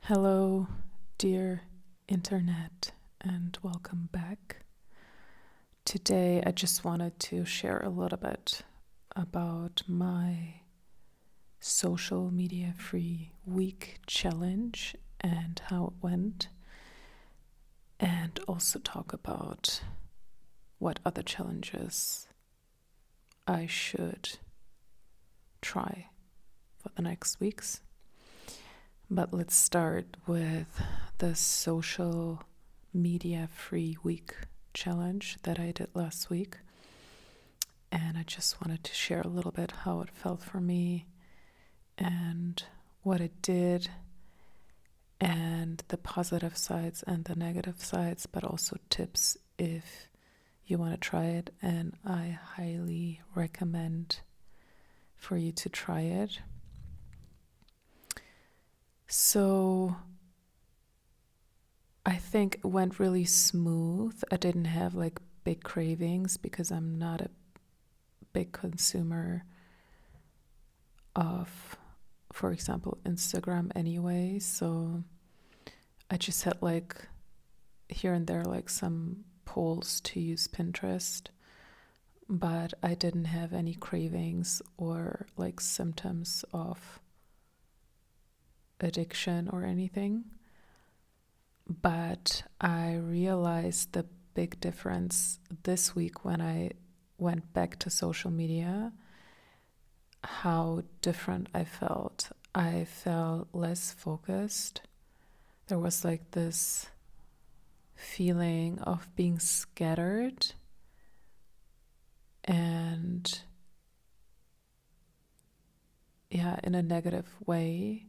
Hello, dear internet, and welcome back. Today, I just wanted to share a little bit about my social media free week challenge and how it went, and also talk about what other challenges I should try for the next weeks. But let's start with the social media free week challenge that I did last week. And I just wanted to share a little bit how it felt for me and what it did, and the positive sides and the negative sides, but also tips if you want to try it. And I highly recommend for you to try it. So I think it went really smooth. I didn't have like big cravings because I'm not a big consumer of, for example, Instagram anyway. So I just had like here and there like some polls to use Pinterest, but I didn't have any cravings or like symptoms of addiction or anything. But I realized the big difference this week when I went back to social media, how different I felt. I felt less focused. There was like this feeling of being scattered and, yeah, in a negative way.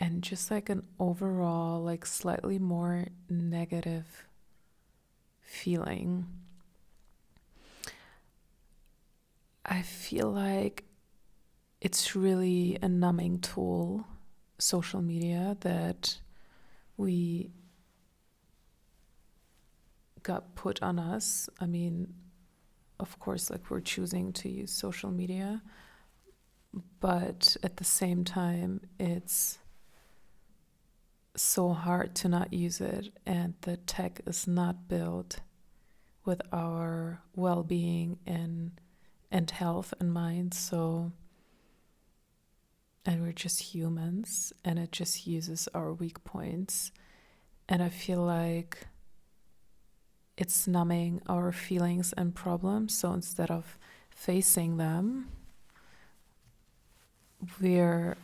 And just like an overall, like slightly more negative feeling. I feel like it's really a numbing tool, social media, that we got put on us. I mean, of course, like we're choosing to use social media, but at the same time, it's so hard to not use it, and the tech is not built with our well-being and health in mind. So, and we're just humans, and it just uses our weak points. And I feel like it's numbing our feelings and problems. So instead of facing them, we're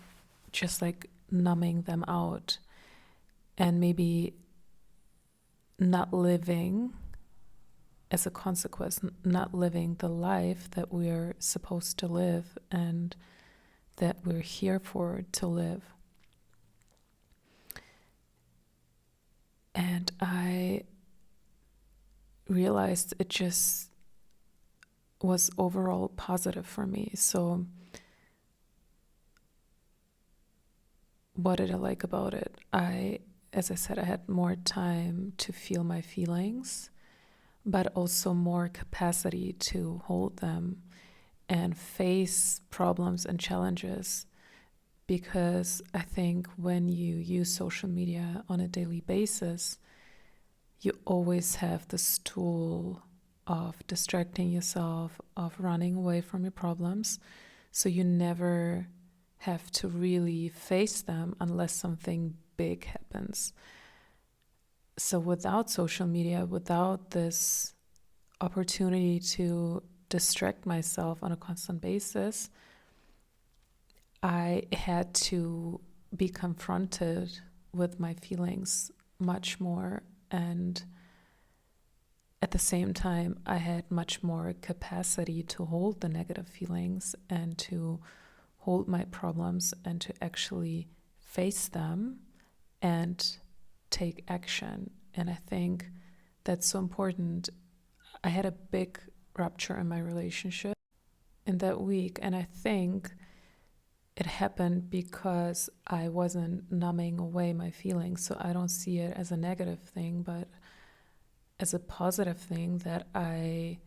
just like numbing them out and maybe not living, as a consequence, not living the life that we're supposed to live and that we're here for to live. And I realized it just was overall positive for me. So what did I like about it? As I said, I had more time to feel my feelings, but also more capacity to hold them and face problems and challenges. Because I think when you use social media on a daily basis, you always have this tool of distracting yourself, of running away from your problems. So you never have to really face them unless something big happens. So without social media, without this opportunity to distract myself on a constant basis, I had to be confronted with my feelings much more. And at the same time, I had much more capacity to hold the negative feelings and to hold my problems and to actually face them and take action. And I think that's so important. I had a big rupture in my relationship in that week, and I think it happened because I wasn't numbing away my feelings. So I don't see it as a negative thing, but as a positive thing that I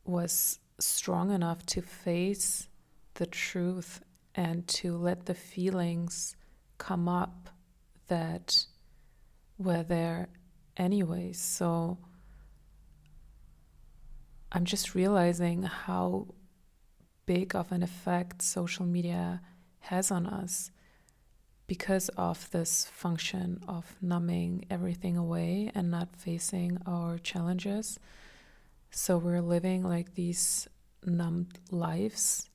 was strong enough to face the truth and to let the feelings come up that were there anyways. So I'm just realizing how big of an effect social media has on us because of this function of numbing everything away and not facing our challenges. So we're living like these numbed lives.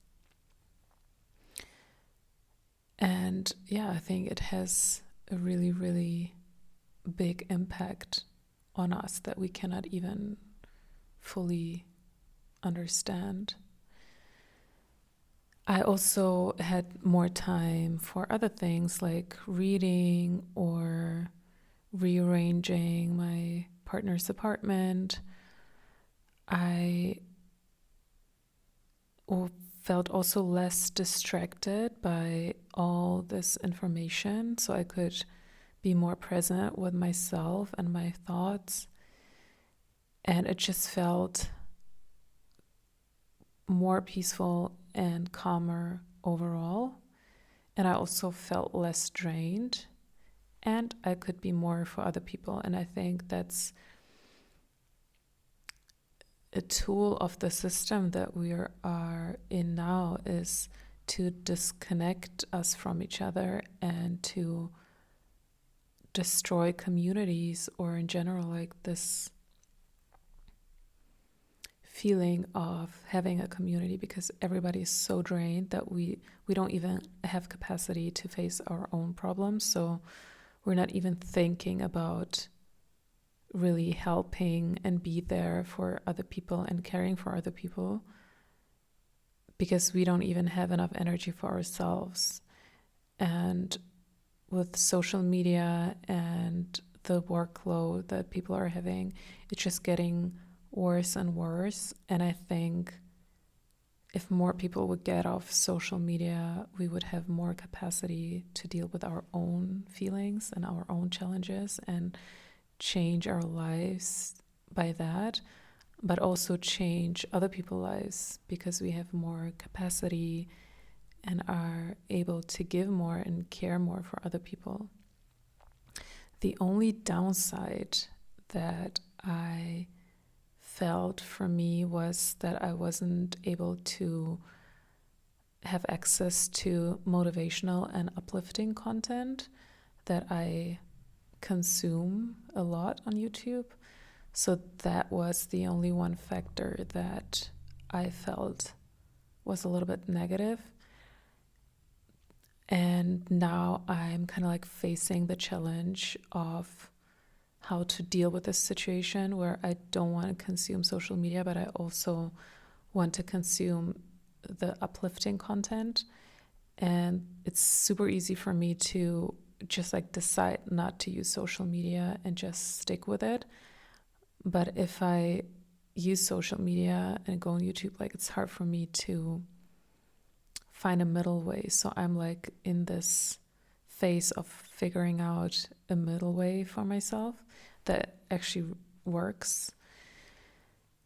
And yeah, I think it has a really, really big impact on us that we cannot even fully understand. I also had more time for other things like reading or rearranging my partner's apartment. I felt also less distracted by all this information, so I could be more present with myself and my thoughts. And it just felt more peaceful and calmer overall. And I also felt less drained, and I could be more for other people. And I think that's a tool of the system that we are in now, is to disconnect us from each other and to destroy communities, or in general like this feeling of having a community, because everybody is so drained that we don't even have capacity to face our own problems. So we're not even thinking about really helping and be there for other people and caring for other people, because we don't even have enough energy for ourselves. And with social media and the workload that people are having, it's just getting worse and worse. And I think if more people would get off social media, we would have more capacity to deal with our own feelings and our own challenges and change our lives by that, but also change other people's lives, because we have more capacity and are able to give more and care more for other people. The only downside that I felt for me was that I wasn't able to have access to motivational and uplifting content that I consume a lot on YouTube. So that was the only one factor that I felt was a little bit negative. And now I'm kind of like facing the challenge of how to deal with this situation where I don't want to consume social media, but I also want to consume the uplifting content. And it's super easy for me to just like decide not to use social media and just stick with it. But if I use social media and go on YouTube, like it's hard for me to find a middle way. So I'm like in this phase of figuring out a middle way for myself that actually works.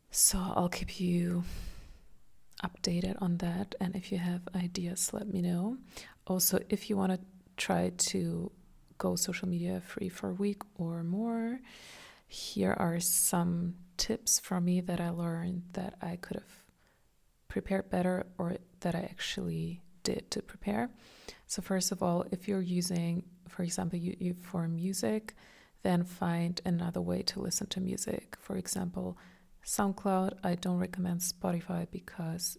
So I'll keep you updated on that. And if you have ideas, let me know. Also, if you want to try to go social media free for a week or more, here are some tips from me that I learned that I could have prepared better, or that I actually did to prepare. So first of all, if you're using, for example, YouTube for music, then find another way to listen to music. For example, SoundCloud. I don't recommend Spotify because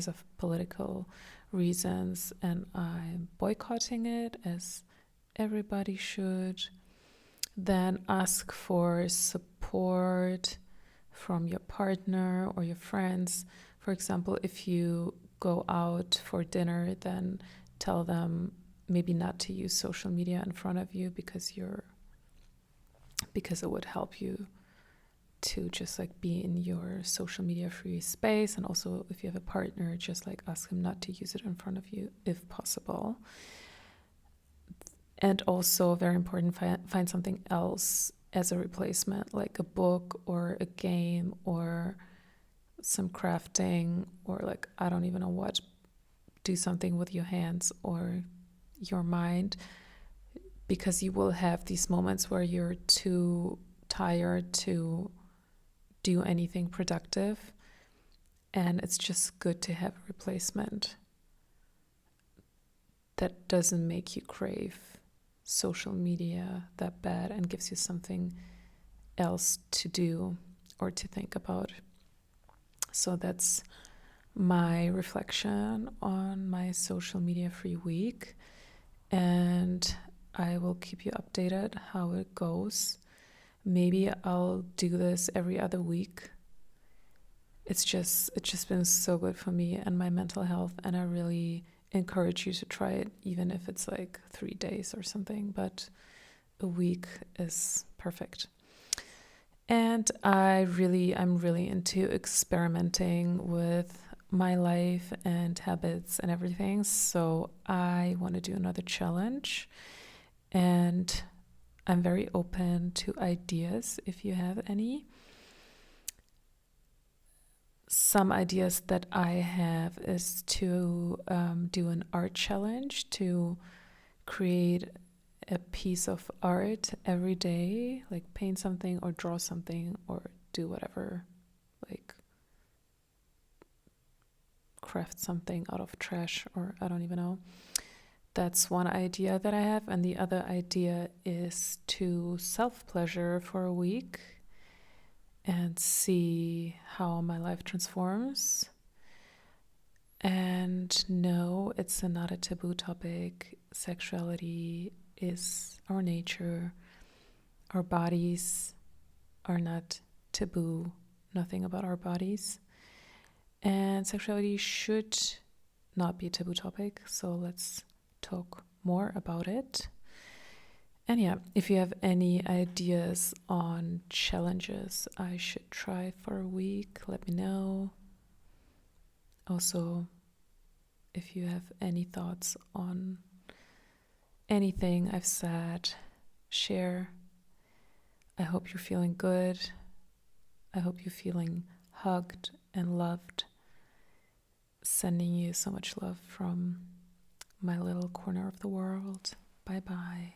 of political reasons, and I'm boycotting it, as everybody should. Then ask for support from your partner or your friends. For example, if you go out for dinner, then tell them maybe not to use social media in front of you, because it would help you to just like be in your social media free space. And also, if you have a partner, just like ask him not to use it in front of you if possible. And also, very important, find something else as a replacement, like a book or a game or some crafting, or like, I don't even know what. Do something with your hands, or your mind, because you will have these moments where you're too tired to do anything productive. And it's just good to have a replacement that doesn't make you crave social media that bad and gives you something else to do or to think about. So that's my reflection on my social media free week, and I will keep you updated how it goes. Maybe I'll do this every other week. It's just been so good for me and my mental health, and I really encourage you to try it, even if it's like 3 days or something, but a week is perfect. And I'm really into experimenting with my life and habits and everything. So I want to do another challenge, and I'm very open to ideas if you have any. Some ideas that I have is to do an art challenge, to create a piece of art every day, like paint something or draw something or do whatever, like craft something out of trash, or I don't even know. That's one idea that I have. And the other idea is to self-pleasure for a week and see how my life transforms. And no, it's not a taboo topic. Sexuality is our nature. Our bodies are not taboo. Nothing about our bodies. And sexuality should not be a taboo topic. So let's talk more about it. And yeah, if you have any ideas on challenges I should try for a week, let me know. Also, if you have any thoughts on anything I've said, share. I hope you're feeling good. I hope you're feeling hugged and loved. Sending you so much love from my little corner of the world. Bye-bye.